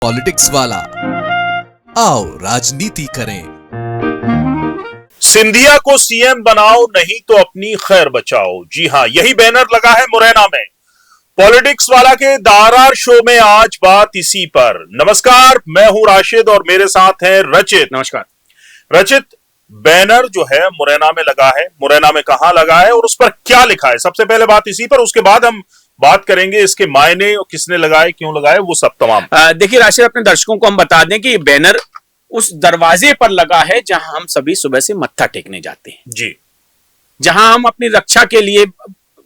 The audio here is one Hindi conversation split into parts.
पॉलिटिक्स वाला, आओ राजनीति करें। सिंधिया को सीएम बनाओ नहीं तो अपनी खैर बचाओ। जी हां, यही बैनर लगा है मुरैना में। पॉलिटिक्स वाला के दारार शो में आज बात इसी पर। नमस्कार, मैं हूं राशिद और मेरे साथ हैं रचित। नमस्कार रचित, बैनर जो है मुरैना में लगा है, मुरैना में कहां लगा है और उस पर क्या लिखा है? सबसे पहले बात इसी पर, उसके बाद हम बात करेंगे इसके मायने और किसने लगाए, क्यों लगाए, वो सब तमाम। देखिए राशिद, अपने दर्शकों को हम बता दें कि ये बैनर उस दरवाजे पर लगा है जहां हम सभी सुबह से मत्था टेकने जाते हैं, जी, जहां हम अपनी रक्षा के लिए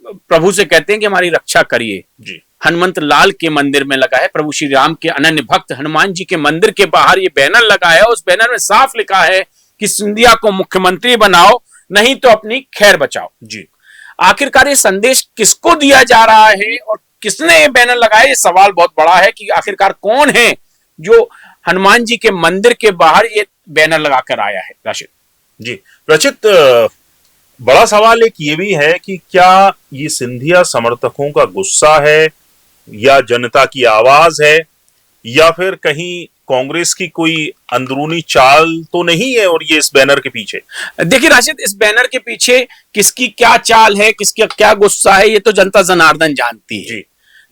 प्रभु से कहते हैं कि हमारी रक्षा करिए। जी, हनुमंत लाल के मंदिर में लगा है, प्रभु श्री राम के अनन्य भक्त हनुमान जी के मंदिर के बाहर ये बैनर लगा है। उस बैनर में साफ लिखा है कि सिंधिया को मुख्यमंत्री बनाओ नहीं तो अपनी खैर बचाओ। जी। आखिरकार ये संदेश किसको दिया जा रहा है और किसने ये बैनर लगाया, ये सवाल बहुत बड़ा है कि आखिरकार कौन है जो हनुमान जी के मंदिर के बाहर ये बैनर लगाकर आया है। राशिद जी, रचित, बड़ा सवाल एक ये भी है कि क्या ये सिंधिया समर्थकों का गुस्सा है या जनता की आवाज है या फिर कहीं कांग्रेस की कोई अंदरूनी चाल तो नहीं है और ये इस बैनर के पीछे? देखिए राशिद, इस बैनर के पीछे किसकी क्या चाल है, किसका क्या गुस्सा है, ये तो जनता जनार्दन जानती है।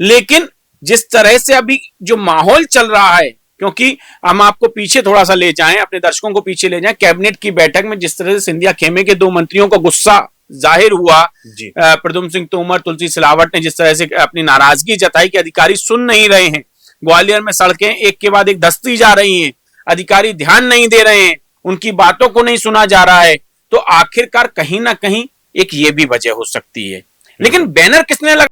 लेकिन जिस तरह से अभी जो माहौल चल रहा है, क्योंकि हम आपको पीछे थोड़ा सा ले जाएं, अपने दर्शकों को पीछे ले जाएं, कैबिनेट की बैठक में जिस तरह से सिंधिया खेमे के दो मंत्रियों का गुस्सा जाहिर हुआ, प्रद्युम्न सिंह तोमर, तुलसी सिलावट ने जिस तरह से अपनी नाराजगी जताई कि अधिकारी सुन नहीं रहे हैं, ग्वालियर में सड़कें एक के बाद एक धंसती जा रही हैं, अधिकारी ध्यान नहीं दे रहे हैं, उनकी बातों को नहीं सुना जा रहा है, तो आखिरकार कहीं ना कहीं एक ये भी वजह हो सकती है। लेकिन बैनर किसने लगा?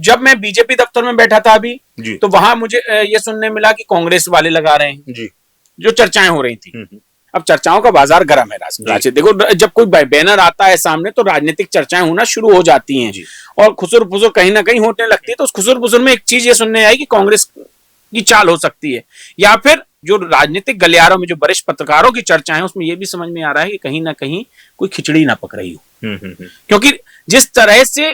जब मैं बीजेपी दफ्तर में बैठा था अभी, तो वहां मुझे ये सुनने मिला कि कांग्रेस वाले लगा रहे हैं जी, जो चर्चाएं हो रही थी। अब चर्चाओं का बाजार गर्म है राशिद। देखो, जब कोई बैनर आता है सामने तो राजनीतिक चर्चाएं होना शुरू हो जाती हैं और खुसुर फुसुर कहीं ना कहीं होने लगती है। तो उस खुसुर फुसुर में एक चीज ये सुनने आई कि कांग्रेस की चाल हो सकती है, या फिर जो राजनीतिक गलियारों में जो वरिष्ठ पत्रकारों की चर्चा है उसमें यह भी समझ में आ रहा है कि कहीं ना कहीं कोई खिचड़ी ना पक रही हो। क्योंकि जिस तरह से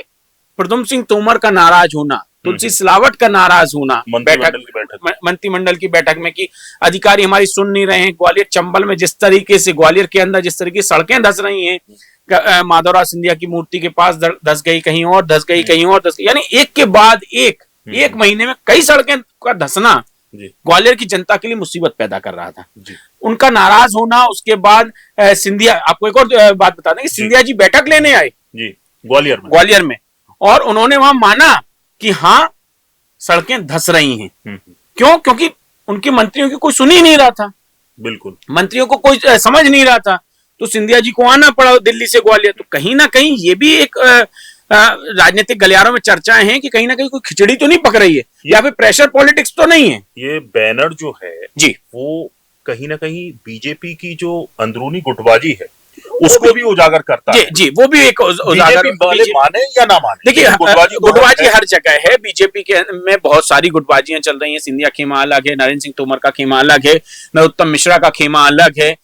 प्रद्युम्न सिंह तोमर का नाराज होना, तुलसी सिलावट का नाराज होना मंत्रिमंडल की बैठक में कि अधिकारी हमारी सुन नहीं रहे हैं, ग्वालियर चंबल में जिस तरीके से, ग्वालियर के अंदर जिस तरीके से सड़कें धंस रही हैं, माधवराज सिंधिया की मूर्ति के पास धंस गई, कहीं और धंस गई, कहीं और धंस गई, यानी एक के बाद एक महीने में कई सड़कें का धंसना ग्वालियर की जनता के लिए मुसीबत पैदा कर रहा था। उनका नाराज होना, उसके बाद सिंधिया, आपको एक और बात बता दें कि सिंधिया जी बैठक लेने आए ग्वालियर में और उन्होंने वहां माना कि हाँ सड़कें धंस रही हैं। क्यों? क्योंकि उनके मंत्रियों की कोई सुन ही नहीं रहा था, बिल्कुल मंत्रियों को कोई समझ नहीं रहा था, तो सिंधिया जी को आना पड़ा दिल्ली से ग्वालियर। तो कहीं ना कहीं ये भी एक राजनीतिक गलियारों में चर्चाएं हैं कि कहीं ना कहीं कोई खिचड़ी तो नहीं पक रही है या फिर प्रेशर पॉलिटिक्स तो नहीं है। ये बैनर जो है जी, वो कहीं ना कहीं बीजेपी की जो अंदरूनी गुटबाजी है उसको भी उजागर करता है। जी, वो भी एक उजागर, माने या ना माने, देखिए गुटबाजी हर जगह है। बीजेपी के में बहुत सारी गुटबाजियां चल रही हैं। सिंधिया खेमा अलग है, नरेंद्र सिंह तोमर का खेमा अलग है, नरोत्तम मिश्रा का खेमा अलग है,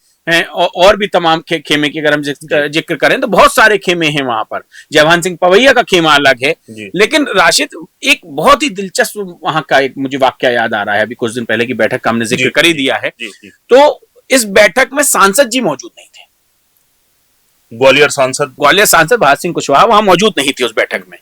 और भी तमाम खेमे की अगर हम जिक्र करें तो बहुत सारे खेमे हैं वहां पर। जयभान सिंह पवैया का खेमा अलग है। लेकिन राशिद, एक बहुत ही दिलचस्प वहां का एक मुझे वाक्य याद आ रहा है। अभी कुछ दिन पहले की बैठक का हमने जिक्र कर ही दिया है। तो इस बैठक में सांसद जी मौजूद नहीं थे। ग्वालियर सांसद भारत सिंह कुशवाहा वहां मौजूद नहीं थी उस बैठक में।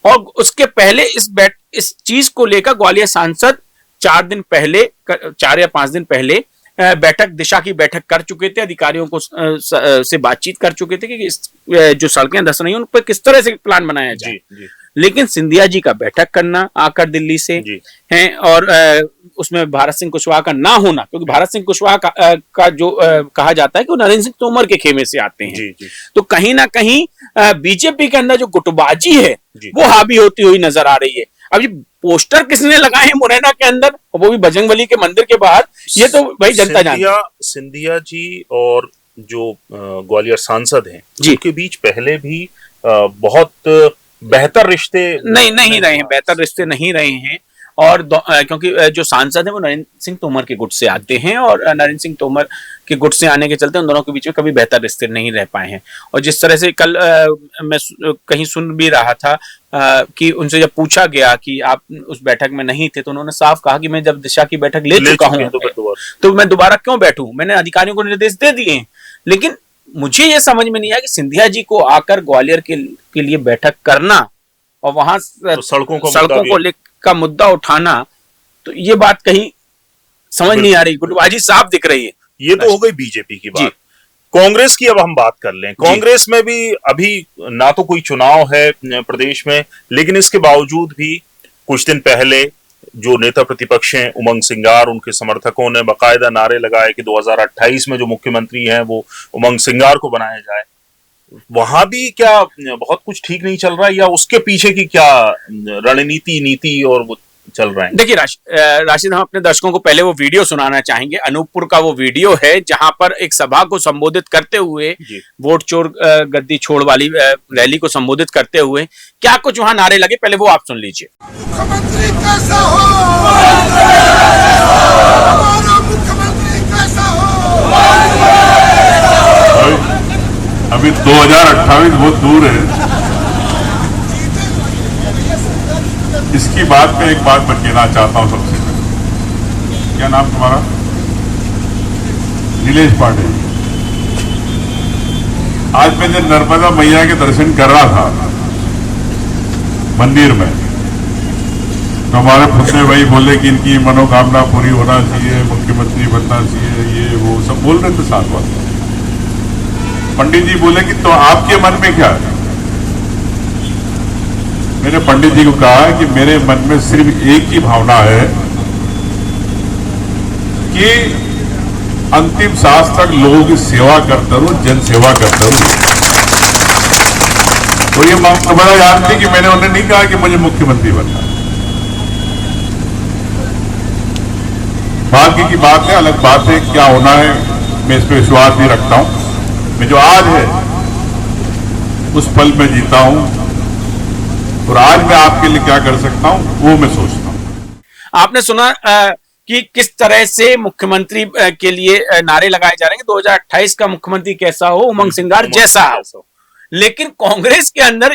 और उसके पहले इस चीज को लेकर ग्वालियर सांसद 4 या 5 दिन पहले दिशा की बैठक कर चुके थे, अधिकारियों को से बातचीत कर चुके थे कि जो सड़कें धंस रही हैं उन पर किस तरह से प्लान बनाया जाए। लेकिन सिंधिया जी का बैठक करना आकर दिल्ली से है और उसमें भारत सिंह कुशवाहा का ना होना, क्योंकि भारत सिंह कुशवाहा का जो कहा जाता है कि वो नरेंद्र सिंह तोमर के खेमे से आते हैं। तो कहीं ना कहीं बीजेपी के अंदर जो गुटबाजी है वो हावी होती हुई नजर आ रही है। अब ये पोस्टर किसने लगाए हैं मुरैना के अंदर, और वो भी बजरंगबली के मंदिर के बाहर, ये तो भाई जनता जानती है। सिंधिया जी और जो ग्वालियर सांसद हैं उनके बीच पहले भी बहुत बेहतर रिश्ते नहीं रहे हैं, बेहतर रिश्ते नहीं रहे हैं। और क्योंकि जो सांसद है वो नरेंद्र सिंह तोमर के गुट से आते हैं और नरेंद्र सिंह तोमर कि गुट से आने के चलते उन दोनों के बीच में कभी बेहतर रिश्ते नहीं रह पाए हैं। और जिस तरह से कल मैं कहीं सुन भी रहा था कि उनसे जब पूछा गया कि आप उस बैठक में नहीं थे, तो उन्होंने साफ कहा कि मैं जब दिशा की बैठक ले चुका हूं तो मैं दोबारा क्यों बैठूं, मैंने अधिकारियों को निर्देश दे दिए हैं। लेकिन मुझे यह समझ में नहीं आया कि सिंधिया जी को आकर ग्वालियर के लिए बैठक करना और वहां तो सड़कों का मुद्दा उठाना, तो ये बात कहीं समझ नहीं आ रही, गुटबाजी साफ दिख रही है। ये तो हो गई बीजेपी की बात। कांग्रेस की अब हम बात कर लें। कांग्रेस में भी अभी ना तो कोई चुनाव है प्रदेश में, लेकिन इसके बावजूद भी कुछ दिन पहले जो नेता प्रतिपक्ष हैं उमंग सिंगार, उनके समर्थकों ने बाकायदा नारे लगाए कि 2028 में जो मुख्यमंत्री हैं वो उमंग सिंगार को बनाया जाए। वहां भी क्या बहुत कुछ ठीक नहीं चल रहा है, या उसके पीछे की क्या रणनीति नीति और वो चल रहा है? देखिए राशिद, हम अपने दर्शकों को पहले वो वीडियो सुनाना चाहेंगे। अनूपपुर का वो वीडियो है जहां पर एक सभा को संबोधित करते हुए, वोट चोर गद्दी छोड़ वाली रैली को संबोधित करते हुए क्या कुछ वहां नारे लगे, पहले वो आप सुन लीजिए। मुख्यमंत्री कैसा हो, हमारा मुख्यमंत्री कैसा हो। अभी 2028 बहुत दूर है, इसकी बात में एक बात मैं कहना चाहता हूं सबसे। क्या नाम तुम्हारा? नीलेश पांडे। आज मैं जब नर्मदा मैया के दर्शन कर रहा था मंदिर में, तो हमारे फुसने भाई बोले कि इनकी मनोकामना पूरी होना चाहिए, मुख्यमंत्री बनना चाहिए, ये वो सब बोल रहे थे साथ बात। पंडित जी बोले कि तो आपके मन में क्या है? मैंने पंडित जी को कहा कि मेरे मन में सिर्फ एक ही भावना है कि अंतिम सांस तक लोगों की सेवा करता रहूं, जन सेवा करता रहूं। तो ये बड़ा याद थी कि मैंने उन्हें नहीं कहा कि मुझे मुख्यमंत्री बनना। बाकी की बात है, अलग बात है क्या होना है, मैं इस पर विश्वास भी रखता हूं। मैं जो आज है उस पल में जीता हूं, और आज मैं आपके लिए क्या कर सकता हूं वो मैं सोचता हूं। आपने सुना कि किस तरह से मुख्यमंत्री के लिए नारे लगाए जा रहे हैं कि 2028 का मुख्यमंत्री कैसा हो, उमंग सिंगार जैसा हो। लेकिन कांग्रेस के अंदर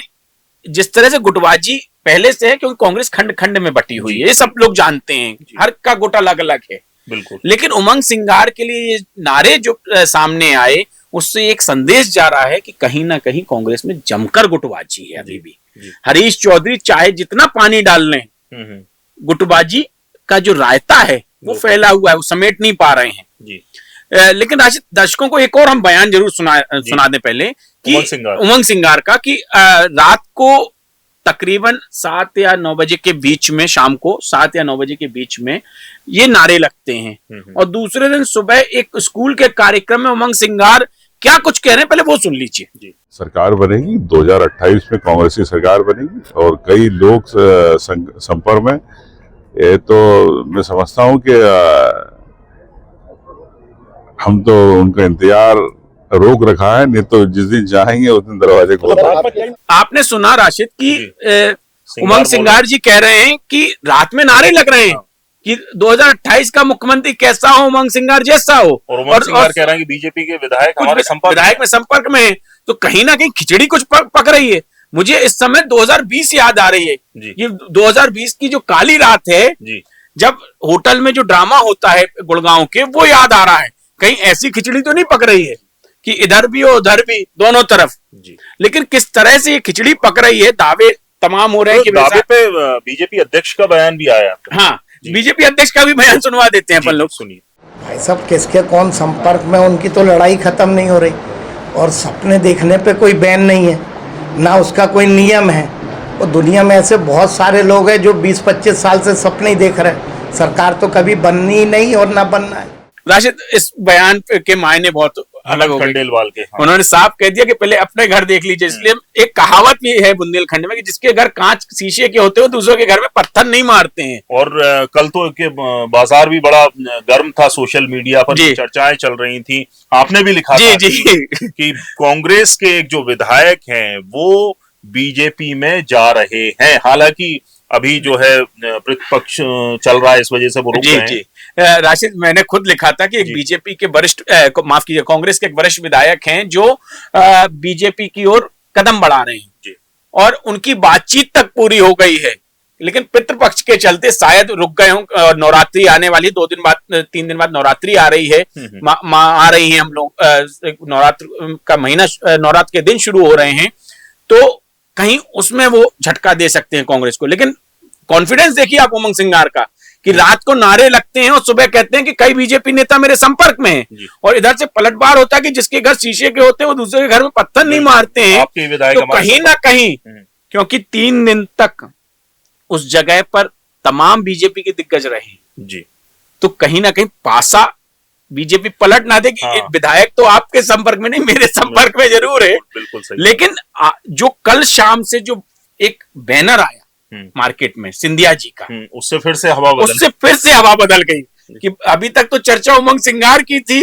जिस तरह से गुटबाजी पहले से है, क्योंकि कांग्रेस खंड खंड में बटी हुई है, ये सब लोग जानते हैं, हर का गुट अलग अलग है। बिल्कुल। लेकिन उमंग सिंगार के लिए ये नारे जो सामने आए, उससे एक संदेश जा रहा है कि कहीं ना कहीं कांग्रेस में जमकर गुटबाजी है अभी भी। हरीश चौधरी चाहे जितना पानी डाल लें, गुटबाजी का जो रायता है वो फैला हुआ है, वो समेट नहीं पा रहे हैं जी। लेकिन राशिद, दर्शकों को एक और हम बयान जरूर सुना दें पहले कि उमंग सिंगार का, कि रात को तकरीबन 7 या 9 बजे के बीच में, शाम को 7 या 9 बजे के बीच में ये नारे लगते हैं। और दूसरे दिन सुबह एक स्कूल के कार्यक्रम में उमंग सिंगार क्या कुछ कह रहे हैं, पहले वो सुन लीजिए। सरकार बनेगी 2028 में, कांग्रेस की सरकार बनेगी और कई लोग संपर्क में। ये तो मैं समझता हूं कि हम तो उनका इंतजार रोक रखा है, नहीं तो जिस दिन चाहेंगे उस दिन दरवाजे खोल। आपने सुना राशिद कि उमंग सिंगार जी कह रहे हैं कि रात में नारे लग रहे हैं कि 2028 का मुख्यमंत्री कैसा हो, उमंग सिंगार जैसा हो। और उमंग सिंगार कह रहे हैं कि बीजेपी के विधायक हमारे संपर्क में है, तो कहीं ना कहीं खिचड़ी कुछ पक रही है। मुझे इस समय 2020 याद आ रही है। ये 2020 की जो काली रात है जी, जब होटल में जो ड्रामा होता है गुड़गांव के, वो याद आ रहा है। कहीं ऐसी खिचड़ी तो नहीं पक रही है कि इधर भी हो उधर भी, दोनों तरफ जी। लेकिन किस तरह से ये खिचड़ी पक रही है, दावे तमाम हो रहे हैं कि दावे पे बीजेपी अध्यक्ष का बयान भी आया। हाँ, बीजेपी अध्यक्ष का भी बयान सुनवा देते हैं अपन लोग, सुनिए। भाई साहब, किसके कौन संपर्क में, उनकी तो लड़ाई खत्म नहीं हो रही, और सपने देखने पे कोई बैन नहीं है, ना उसका कोई नियम है। और दुनिया में ऐसे बहुत सारे लोग हैं जो 20-25 साल से सपने ही देख रहे हैं। सरकार तो कभी बननी ही नहीं और ना बनना है। राशिद, इस बयान के मायने बहुत अलग हो गए खंडेलवाल के। हाँ। उन्होंने साफ कह दिया कि पहले अपने घर देख लीजिए। इसलिए एक कहावत भी है बुंदेलखंड में कि जिसके घर कांच शीशे के होते हो, दूसरों के घर में पत्थर नहीं मारते हैं। और कल तो के बाजार भी बड़ा गर्म था, सोशल मीडिया पर चर्चाएं चल रही थी। आपने भी लिखा था कि कांग्रेस के एक जो विधायक हैं वो बीजेपी में जा रहे हैं। हालांकि अभी जो है प्रतिपक्ष चल रहा है, इस वजह से वो रुक गए हैं। राशिद, मैंने खुद लिखा था कि एक बीजेपी के वरिष्ठ माफ कीजिए कांग्रेस के एक वरिष्ठ विधायक हैं जो बीजेपी की ओर कदम बढ़ा रहे हैं और उनकी बातचीत तक पूरी हो गई है, लेकिन पितृपक्ष के चलते शायद रुक गए हों। नवरात्रि आने वाली, 3 दिन बाद नवरात्रि आ रही है, आ रही है, हम लोग नवरात्र का महीना, नवरात्र के दिन शुरू हो रहे हैं, तो कहीं उसमें वो झटका दे सकते हैं कांग्रेस को। लेकिन कॉन्फिडेंस देखिए आप उमंग सिंगार का, कि रात को नारे लगते हैं और सुबह कहते हैं कि कई बीजेपी नेता मेरे संपर्क में हैं, और इधर से पलटवार होता है कि जिसके घर शीशे के होते हैं वो दूसरे के घर में पत्थर नहीं मारते हैं। तो कहीं ना कहीं, क्योंकि 3 दिन तक उस जगह पर तमाम बीजेपी के दिग्गज रहे जी, तो कहीं ना कहीं पासा बीजेपी पलट ना दे कि विधायक तो आपके संपर्क में नहीं, मेरे संपर्क में जरूर है। बिल्कुल सही। लेकिन जो कल शाम से जो एक बैनर आया मार्केट में सिंधिया जी का, उससे फिर से हवा बदल गई कि अभी तक तो चर्चा उमंग सिंगार की थी,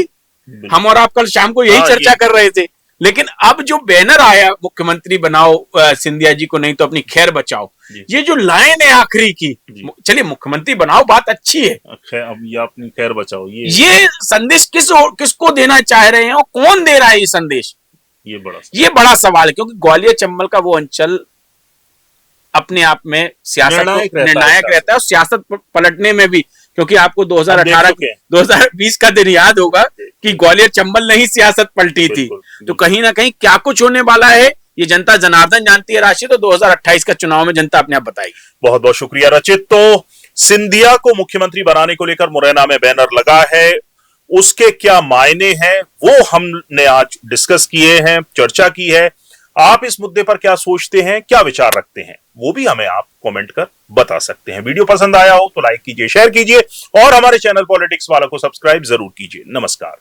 हम और आप कल शाम को यही चर्चा कर रहे थे, लेकिन अब जो बैनर आया मुख्यमंत्री बनाओ सिंधिया जी को, नहीं तो अपनी खैर बचाओ, ये जो लाइन है आखिरी की, चलिए मुख्यमंत्री बनाओ बात अच्छी है, अब ये अपनी खैर बचाओ, ये संदेश किसको देना चाह रहे हैं और कौन दे रहा है ये संदेश, ये बड़ा सवाल है। क्योंकि ग्वालियर चंबल का वो अंचल अपने आप में सियासत निर्णायक रहता है और सियासत पलटने में भी, क्योंकि आपको 2020 का दिन याद होगा कि ग्वालियर चंबल नहीं सियासत पलटी थी, तो कहीं ना कहीं क्या कुछ होने वाला है ये जनता जनार्दन जानती है राशि, तो 2028 का चुनाव में जनता अपने आप बताएगी। बहुत बहुत शुक्रिया रचित। तो सिंधिया को मुख्यमंत्री बनाने को लेकर मुरैना में बैनर लगा है, उसके क्या मायने हैं वो हमने आज डिस्कस किए हैं, चर्चा की है। आप इस मुद्दे पर क्या सोचते हैं, क्या विचार रखते हैं, वो भी हमें आप कमेंट कर बता सकते हैं। वीडियो पसंद आया हो तो लाइक कीजिए, शेयर कीजिए और हमारे चैनल पॉलिटिक्स वाला को सब्सक्राइब जरूर कीजिए। नमस्कार।